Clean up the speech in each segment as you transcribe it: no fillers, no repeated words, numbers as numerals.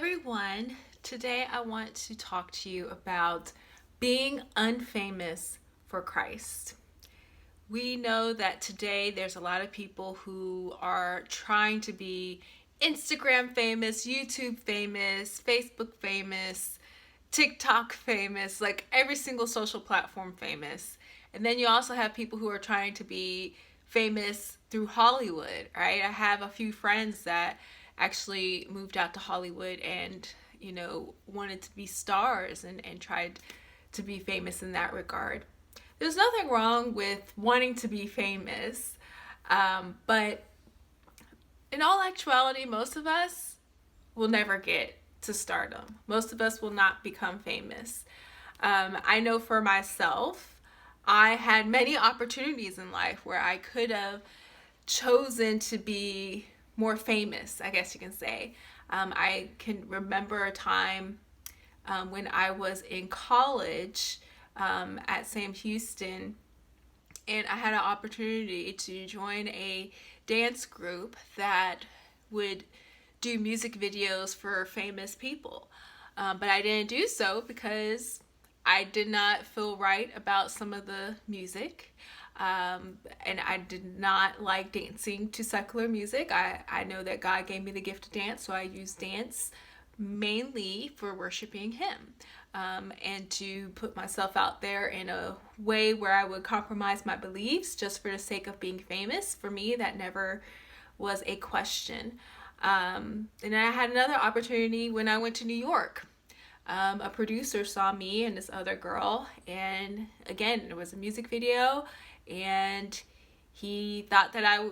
everyone. Today I want to talk to you about being unfamous for Christ. We know that today there's a lot of people who are trying to be Instagram famous, YouTube famous, Facebook famous, TikTok famous, like every single social platform famous. And then you also have people who are trying to be famous through Hollywood, right? I have a few friends that actually moved out to Hollywood and, wanted to be stars and tried to be famous in that regard. There's nothing wrong with wanting to be famous, but in all actuality, most of us will never get to stardom. Most of us will not become famous. I know for myself, I had many opportunities in life where I could have chosen to be more famous, I guess you can say. I can remember a time when I was in college at Sam Houston, and I had an opportunity to join a dance group that would do music videos for famous people. But I didn't do so because I did not feel right about some of the music. And I did not like dancing to secular music. I know that God gave me the gift of dance, so I use dance mainly for worshiping Him, and to put myself out there in a way where I would compromise my beliefs just for the sake of being famous. For me, that never was a question. And then I had another opportunity when I went to New York. A producer saw me and this other girl, and again, it was a music video, and he thought that I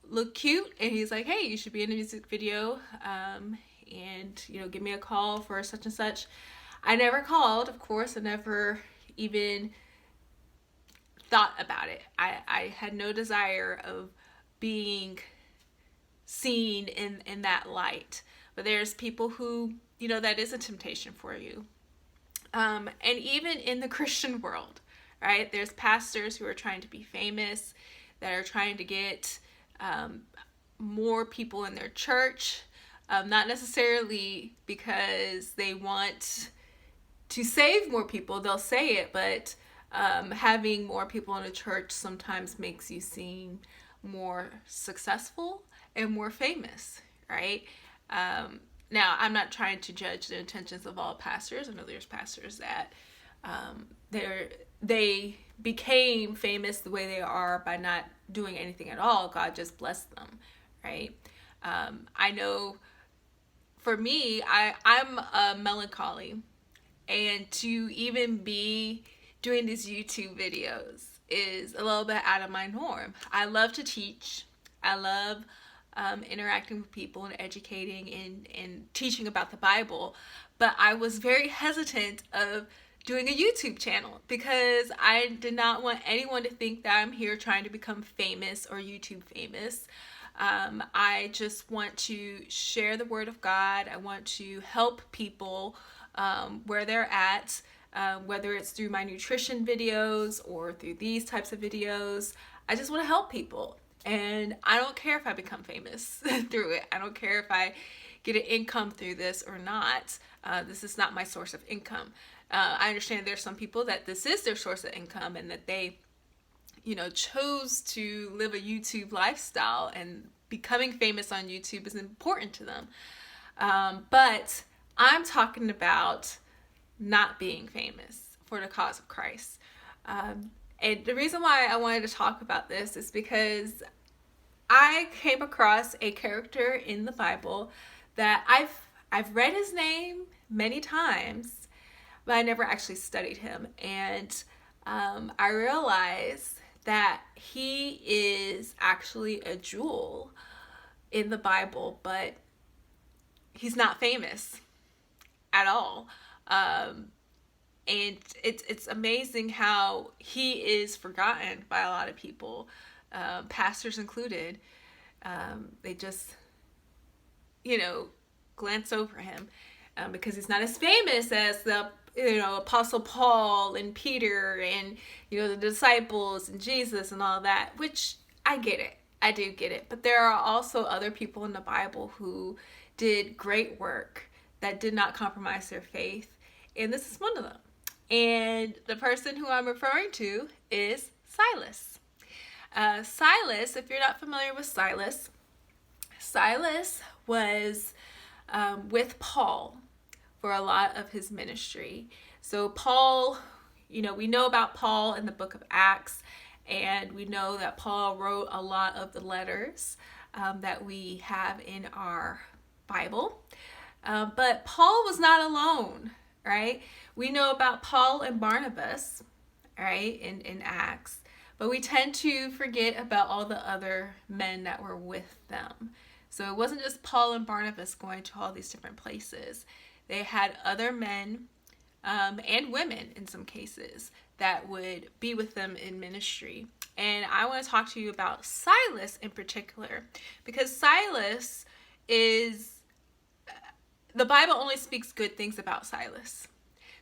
looked cute, and he's like, "Hey, you should be in a music video, and give me a call for such and such." I never called, of course. I never even thought about it. I had no desire of being seen in that light. But there's people who, that is a temptation for you. And even in the Christian world, right? There's pastors who are trying to be famous, that are trying to get more people in their church, not necessarily because they want to save more people, they'll say it, but having more people in a church sometimes makes you seem more successful and more famous, right? Now, I'm not trying to judge the intentions of all pastors. I know there's pastors that they became famous the way they are by not doing anything at all. God just blessed them, right? I know for me, I'm a melancholy, and to even be doing these YouTube videos is a little bit out of my norm. I love to teach. I love interacting with people and educating and teaching about the Bible, but I was very hesitant of doing a YouTube channel because I did not want anyone to think that I'm here trying to become famous or YouTube famous. I just want to share the Word of God. I want to help people where they're at, whether it's through my nutrition videos or through these types of videos. I just want to help people. And I don't care if I become famous through it. I don't care if I get an income through this or not. This is not my source of income. I understand there's some people that this is their source of income and that they, chose to live a YouTube lifestyle, and becoming famous on YouTube is important to them. But I'm talking about not being famous for the cause of Christ. And the reason why I wanted to talk about this is because I came across a character in the Bible that I've read his name many times, but I never actually studied him. And I realized that he is actually a jewel in the Bible, but he's not famous at all. And it's amazing how he is forgotten by a lot of people, pastors included. They just, glance over him because he's not as famous as the, Apostle Paul and Peter and, the disciples and Jesus and all that, which I get it. I do get it. But there are also other people in the Bible who did great work that did not compromise their faith, and this is one of them. And the person who I'm referring to is Silas. Silas, if you're not familiar with Silas, Silas was with Paul for a lot of his ministry. So Paul, we know about Paul in the book of Acts, and we know that Paul wrote a lot of the letters that we have in our Bible. But Paul was not alone, right? We know about Paul and Barnabas, right, in Acts, but we tend to forget about all the other men that were with them. So it wasn't just Paul and Barnabas going to all these different places. They had other men and women in some cases that would be with them in ministry. And I want to talk to you about Silas in particular, because Silas the Bible only speaks good things about Silas.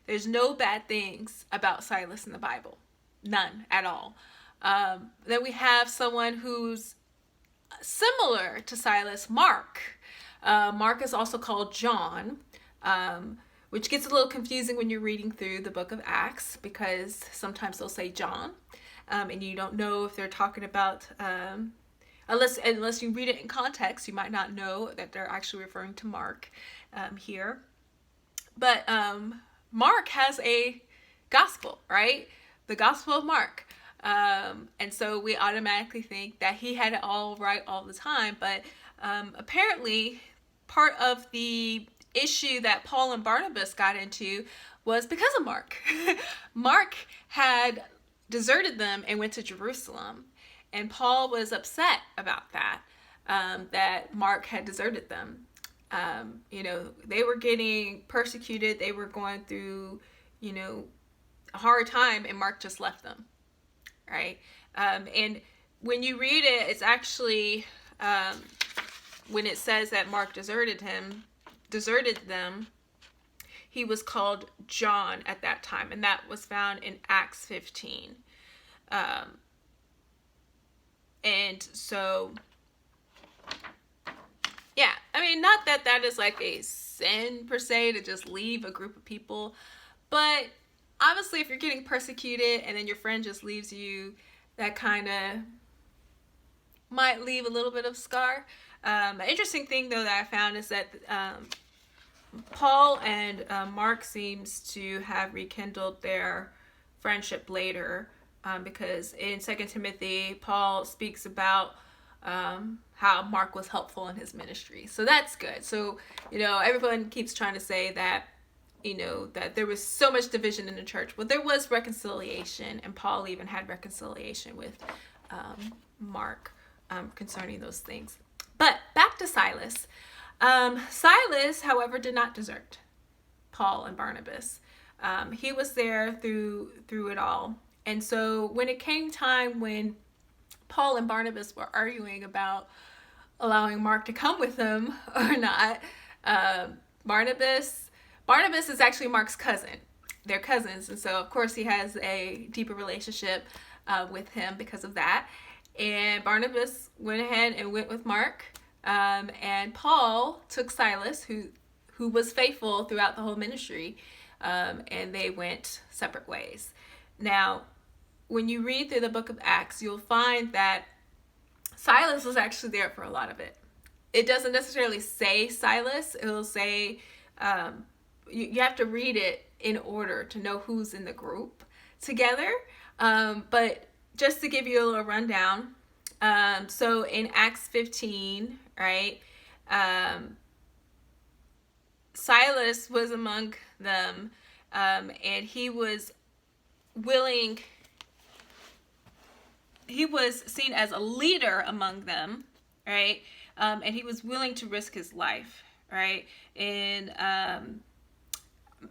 There's no bad things about Silas in the Bible. None at all. Then we have someone who's similar to Silas, Mark. Mark is also called John, which gets a little confusing when you're reading through the book of Acts, because sometimes they'll say John, and you don't know if they're talking about, unless you read it in context, you might not know that they're actually referring to Mark here. But Mark has a gospel, right? The Gospel of Mark. And so we automatically think that he had it all right all the time. But apparently part of the issue that Paul and Barnabas got into was because of Mark. Mark had deserted them and went to Jerusalem. And Paul was upset about that, that Mark had deserted them. They were getting persecuted. They were going through, a hard time, and Mark just left them. Right. And when you read it, it's actually, when it says that Mark deserted them, he was called John at that time. And that was found in Acts 15. And so, yeah, not that is like a sin per se to just leave a group of people, but obviously if you're getting persecuted and then your friend just leaves you, that kind of might leave a little bit of scar. An interesting thing though that I found is that Paul and Mark seems to have rekindled their friendship later, because in 2 Timothy, Paul speaks about how Mark was helpful in his ministry. So that's good. So, everyone keeps trying to say that, that there was so much division in the church. Well, there was reconciliation, and Paul even had reconciliation with Mark concerning those things. But back to Silas. Silas, however, did not desert Paul and Barnabas. He was there through it all. And so when it came time when Paul and Barnabas were arguing about allowing Mark to come with them or not, Barnabas is actually Mark's cousin. They're cousins. And so, of course, he has a deeper relationship with him because of that. And Barnabas went ahead and went with Mark. And Paul took Silas, who was faithful throughout the whole ministry, and they went separate ways. Now, when you read through the book of Acts, you'll find that Silas was actually there for a lot of it. It doesn't necessarily say Silas. It'll say, you have to read it in order to know who's in the group together. But just to give you a little rundown, so in Acts 15, right, Silas was among them, and he was seen as a leader among them, right, and he was willing to risk his life, right. In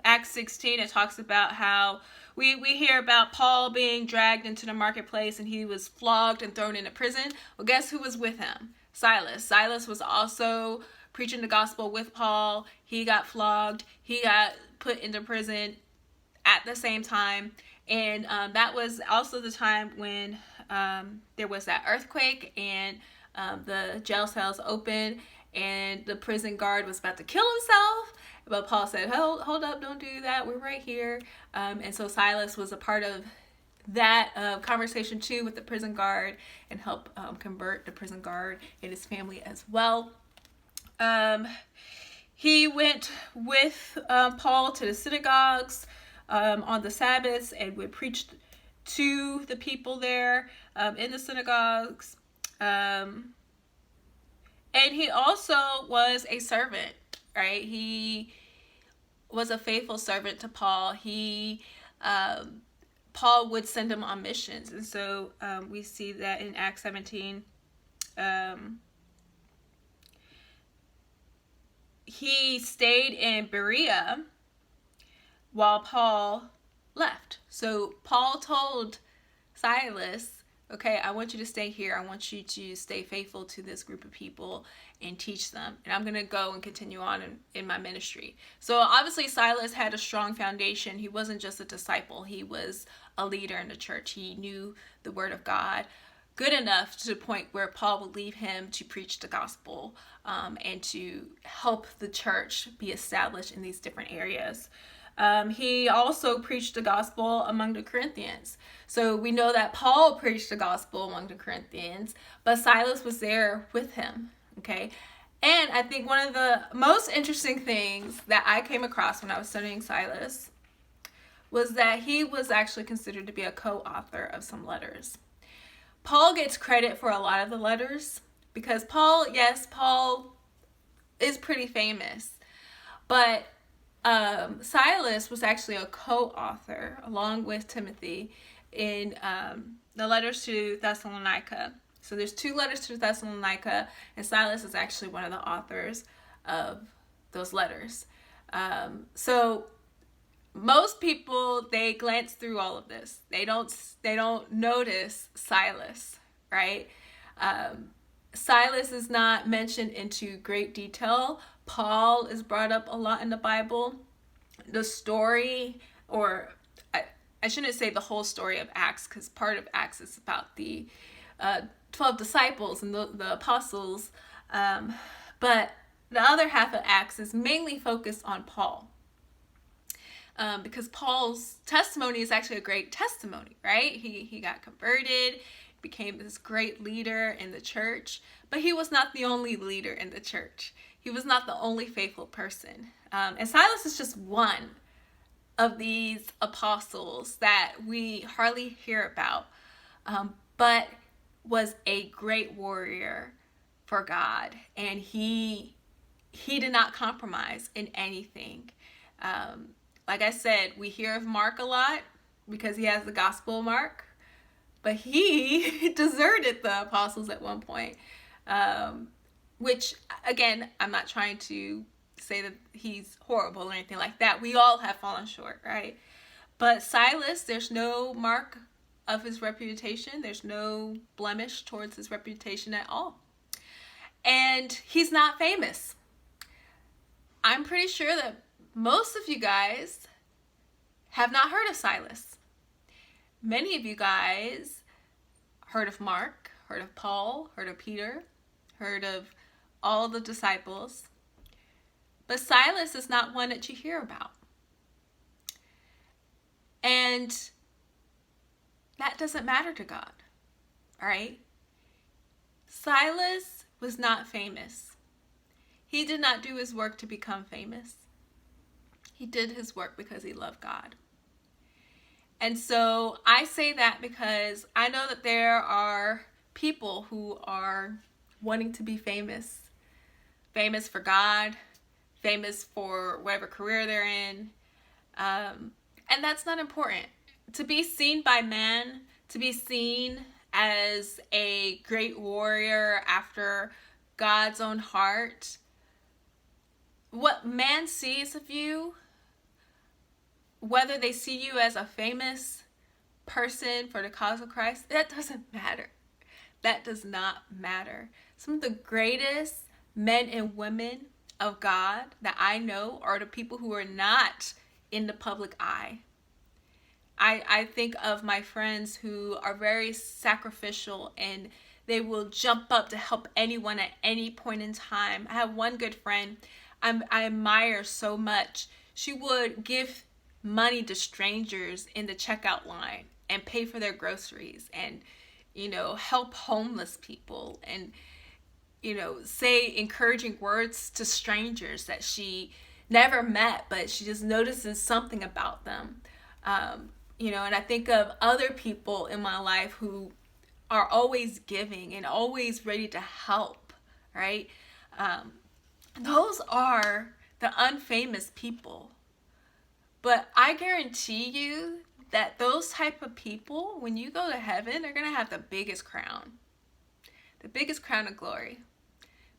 Acts 16, it talks about how we hear about Paul being dragged into the marketplace and he was flogged and thrown into prison. Well, guess who was with him? Silas. Silas was also preaching the gospel with Paul. He got flogged. He got put into prison at the same time. And that was also the time when there was that earthquake and the jail cells opened and the prison guard was about to kill himself. But Paul said, hold up, don't do that. We're right here. And so Silas was a part of that conversation too with the prison guard and help convert the prison guard and his family as well. He went with Paul to the synagogues on the Sabbaths and would preach to the people there in the synagogues. And he also was a servant, right? He was a faithful servant to Paul. Paul would send him on missions. And so we see that in Acts 17. He stayed in Berea while Paul left. So Paul told Silas, okay, I want you to stay here. I want you to stay faithful to this group of people and teach them. And I'm going to go and continue on in my ministry. So obviously Silas had a strong foundation. He wasn't just a disciple. He was a leader in the church. He knew the word of God good enough to the point where Paul would leave him to preach the gospel and to help the church be established in these different areas. He also preached the gospel among the Corinthians. So we know that Paul preached the gospel among the Corinthians, but Silas was there with him, okay? And I think one of the most interesting things that I came across when I was studying Silas was that he was actually considered to be a co-author of some letters. Paul gets credit for a lot of the letters because Paul is pretty famous, but Silas was actually a co-author along with Timothy in the letters to Thessalonica. So there's 2 letters to Thessalonica, and Silas is actually one of the authors of those letters. So most people, they glance through all of this. They don't notice Silas, right? Silas is not mentioned into great detail. Paul is brought up a lot in the Bible. The story, or I shouldn't say the whole story of Acts, because part of Acts is about the 12 disciples and the apostles. But the other half of Acts is mainly focused on Paul. Because Paul's testimony is actually a great testimony, right? He got converted, became this great leader in the church, but he was not the only leader in the church. He was not the only faithful person. And Silas is just one of these apostles that we hardly hear about, but was a great warrior for God. And he did not compromise in anything. Like I said, we hear of Mark a lot because he has the gospel of Mark, but he deserted the apostles at one point, which, again, I'm not trying to say that he's horrible or anything like that. We all have fallen short, right? But Silas, there's no mark of his reputation. There's no blemish towards his reputation at all. And he's not famous. I'm pretty sure that most of you guys have not heard of Silas. Many of you guys heard of Mark, heard of Paul, heard of Peter, heard of all the disciples. But Silas is not one that you hear about. And that doesn't matter to God, all right? Silas was not famous. He did not do his work to become famous. He did his work because he loved God. And so I say that because I know that there are people who are wanting to be famous. Famous for God, famous for whatever career they're in. And that's not important. To be seen by men, to be seen as a great warrior after God's own heart, what man sees of you, whether they see you as a famous person for the cause of Christ, that doesn't matter. That does not matter. Some of the greatest men and women of God that I know are the people who are not in the public eye. I think of my friends who are very sacrificial and they will jump up to help anyone at any point in time. I have one good friend. I admire so much. She would give money to strangers in the checkout line and pay for their groceries and, help homeless people and, say encouraging words to strangers that she never met, but she just notices something about them. And I think of other people in my life who are always giving and always ready to help, right? Those are the unfamous people. But I guarantee you that those type of people, when you go to heaven, they're going to have the biggest crown of glory.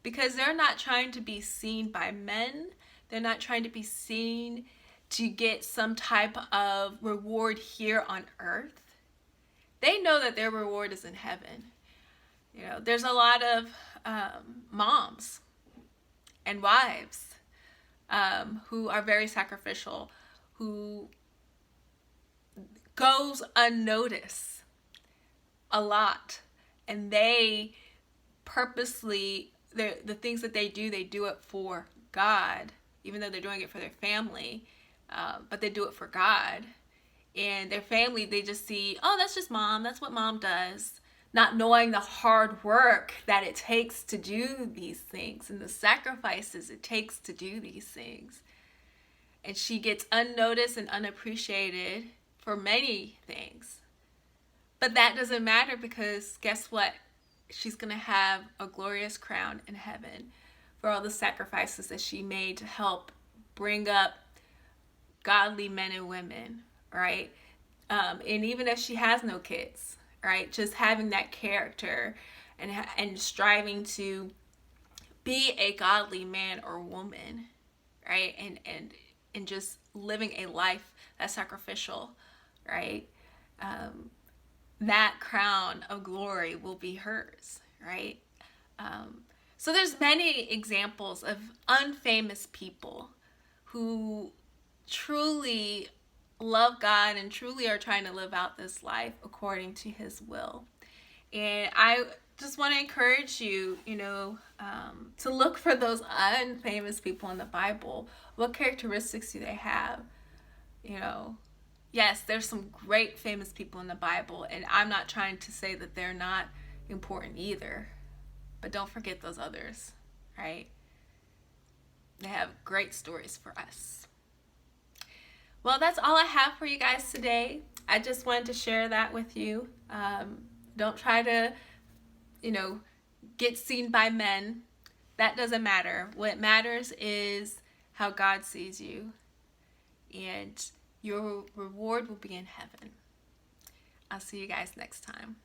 Because they're not trying to be seen by men. They're not trying to be seen to get some type of reward here on earth. They know that their reward is in heaven. There's a lot of moms and wives who are very sacrificial, who goes unnoticed a lot, and they purposely, the things that they do it for God, even though they're doing it for their family, but they do it for God. And their family, they just see, oh, that's just mom, that's what mom does, not knowing the hard work that it takes to do these things and the sacrifices it takes to do these things. And she gets unnoticed and unappreciated for many things. But that doesn't matter, because guess what? She's going to have a glorious crown in heaven for all the sacrifices that she made to help bring up godly men and women, right? And even if she has no kids, right? Just having that character and striving to be a godly man or woman, right? And just living a life that's sacrificial, right? That crown of glory will be hers, right? So there's many examples of unfamous people who truly love God and truly are trying to live out this life according to his will. And I just want to encourage you, to look for those unfamous people in the Bible. What characteristics do they have? Yes, there's some great famous people in the Bible, and I'm not trying to say that they're not important either. But don't forget those others, right? They have great stories for us. Well, that's all I have for you guys today. I just wanted to share that with you. Don't try to, get seen by men. That doesn't matter. What matters is how God sees you. And your reward will be in heaven. I'll see you guys next time.